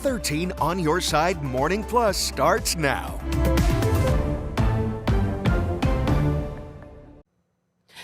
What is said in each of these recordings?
13 On Your Side Morning Plus starts now.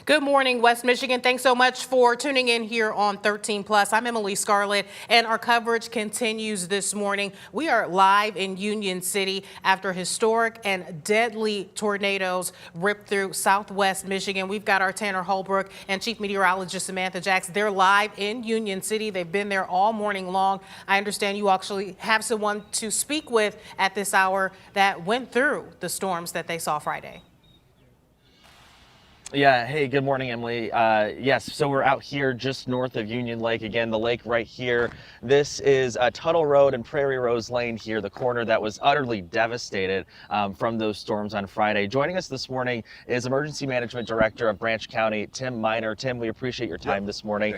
Good morning, West Michigan. Thanks so much for tuning in here on 13 Plus. I'm Emily Scarlett, and our coverage continues this morning. We are live in Union City after historic and deadly tornadoes ripped through southwest Michigan. We've got our Tanner Holbrook and Chief Meteorologist Samantha Jacks. They're live in Union City. They've been there all morning long. I understand you actually have someone to speak with at this hour that went through the storms that they saw Friday. Yeah, hey, good morning, Emily. Yes, so we're out here just north of Union Lake. Again, the lake right here. This is Tuttle Road and Prairie Rose Lane here, the corner that was utterly devastated from those storms on Friday. Joining us this morning is Emergency Management Director of Branch County, Tim Miner. Tim, we appreciate your time this morning.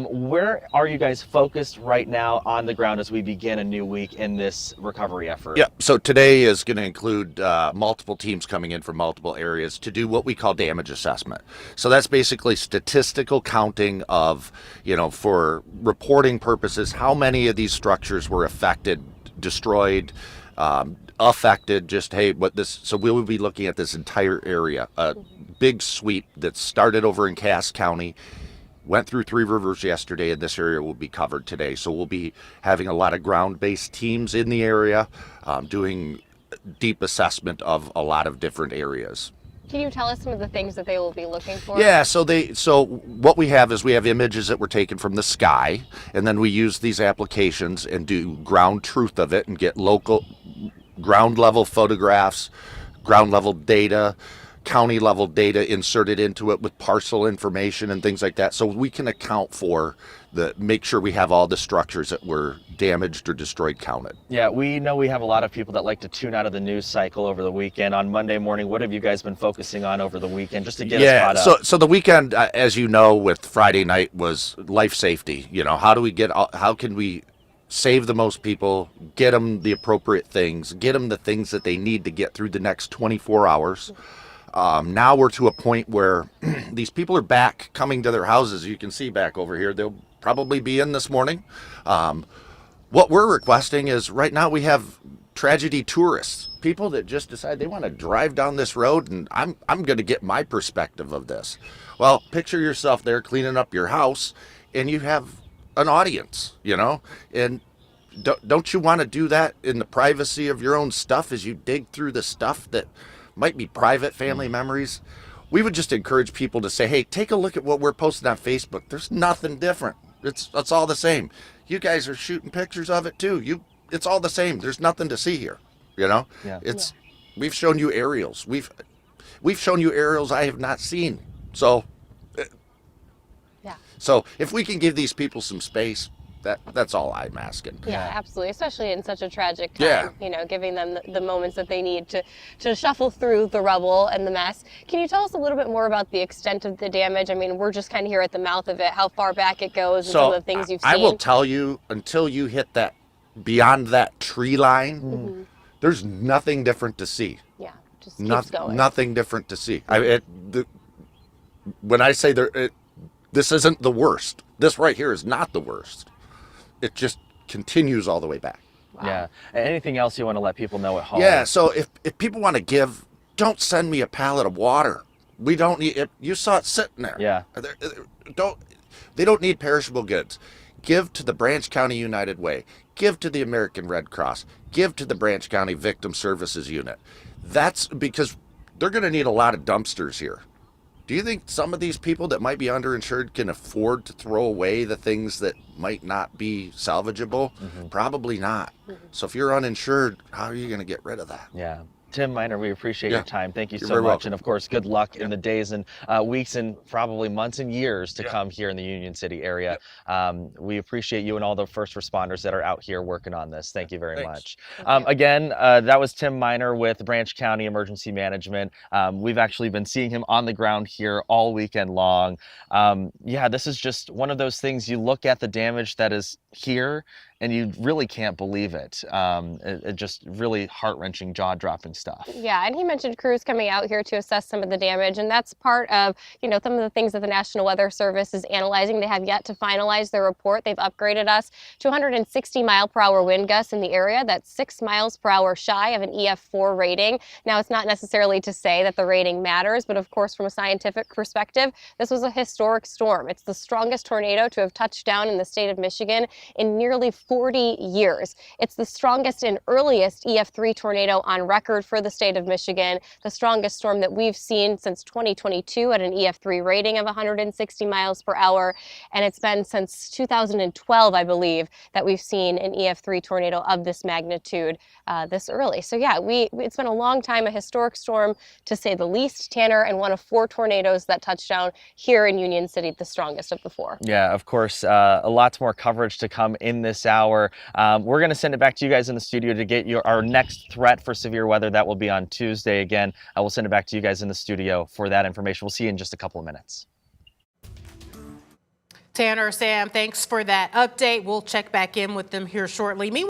Where are you guys focused right now on the ground as we begin a new week in this recovery effort? Yeah, so today is going to include multiple teams coming in from multiple areas to do what we call damage assessment. So that's basically statistical counting of, for reporting purposes, how many of these structures were affected, destroyed, affected, so we will be looking at this entire area, a big sweep that started over in Cass County, went through Three Rivers yesterday, and this area will be covered today. So we'll be having a lot of ground-based teams in the area, doing deep assessment of a lot of different areas. Can you tell us some of the things that they will be looking for? Yeah, so what we have is we have images that were taken from the sky, and then we use these applications and do ground truth of it and get local ground level photographs, ground level data, county level data inserted into it with parcel information and things like that, so we can account for make sure we have all the structures that were damaged or destroyed counted. Yeah, we know we have a lot of people that like to tune out of the news cycle over the weekend. On Monday morning, what have you guys been focusing on over the weekend just to get us caught up? So the weekend, as you know, with Friday night was life safety. How can we save the most people, get them the appropriate things, get them the things that they need to get through the next 24 hours. Now we're to a point where these people are back coming to their houses. You can see back over here. They'll probably be in this morning. What we're requesting is right now we have tragedy tourists, people that just decide they want to drive down this road, and I'm going to get my perspective of this. Well, picture yourself there cleaning up your house, and you have an audience, and don't you want to do that in the privacy of your own stuff as you dig through the stuff that might be private family memories? We would just encourage people to say, hey, take a look at what we're posting on Facebook. There's nothing different. It's all the same. You guys are shooting pictures of it too. It's all the same. There's nothing to see here. Yeah. We've shown you aerials. We've shown you aerials I have not seen. So So if we can give these people some space, that's all I'm asking. Yeah, absolutely, especially in such a tragic time, giving them the moments that they need to shuffle through the rubble and the mess. Can you tell us a little bit more about the extent of the damage? I mean, we're just kind of here at the mouth of it, how far back it goes, and some of the things you've seen. I will tell you, until you hit that, beyond that tree line, there's nothing different to see. Yeah, just keeps going. Nothing different to see. When I say this isn't the worst, this right here is not the worst. It just continues all the way back. Wow. Yeah. Anything else you want to let people know at home? Yeah. So if people want to give, don't send me a pallet of water. We don't need it. You saw it sitting there. Yeah. They don't need perishable goods. Give to the Branch County United Way. Give to the American Red Cross. Give to the Branch County Victim Services Unit. That's because they're going to need a lot of dumpsters here. Do you think some of these people that might be underinsured can afford to throw away the things that might not be salvageable? Probably not. So if you're uninsured, how are you going to get rid of that? Yeah. Tim Miner, we appreciate your time. Thank you You're so very much. welcome. And of course, good luck in the days and weeks and probably months and years to come here in the Union City area. We appreciate you and all the first responders that are out here working on this. Thank you very much. Again, that was Tim Miner with Branch County Emergency Management. We've actually been seeing him on the ground here all weekend long. Yeah, this is just one of those things. You look at the damage that is here and you really can't believe it. It just really heart-wrenching, jaw-dropping stuff. Yeah, and he mentioned crews coming out here to assess some of the damage, and that's part of, some of the things that the National Weather Service is analyzing. They have yet to finalize their report. They've upgraded us to 160-mile-per-hour wind gusts in the area. That's 6 miles per hour shy of an EF4 rating. Now, it's not necessarily to say that the rating matters, but of course, from a scientific perspective, this was a historic storm. It's the strongest tornado to have touched down in the state of Michigan in nearly 40 years. It's the strongest and earliest EF3 tornado on record for the state of Michigan, the strongest storm that we've seen since 2022 at an EF3 rating of 160 miles per hour. And it's been since 2012, I believe, that we've seen an EF3 tornado of this magnitude this early. So yeah, it's been a long time, a historic storm to say the least, Tanner, and one of 4 tornadoes that touched down here in Union City, the strongest of the 4. Yeah, of course, a lot more coverage to come in this hour. We're going to send it back to you guys in the studio to get our next threat for severe weather. That will be on Tuesday. Again, I will send it back to you guys in the studio for that information. We'll see you in just a couple of minutes. Tanner, Sam, thanks for that update. We'll check back in with them here shortly. Meanwhile,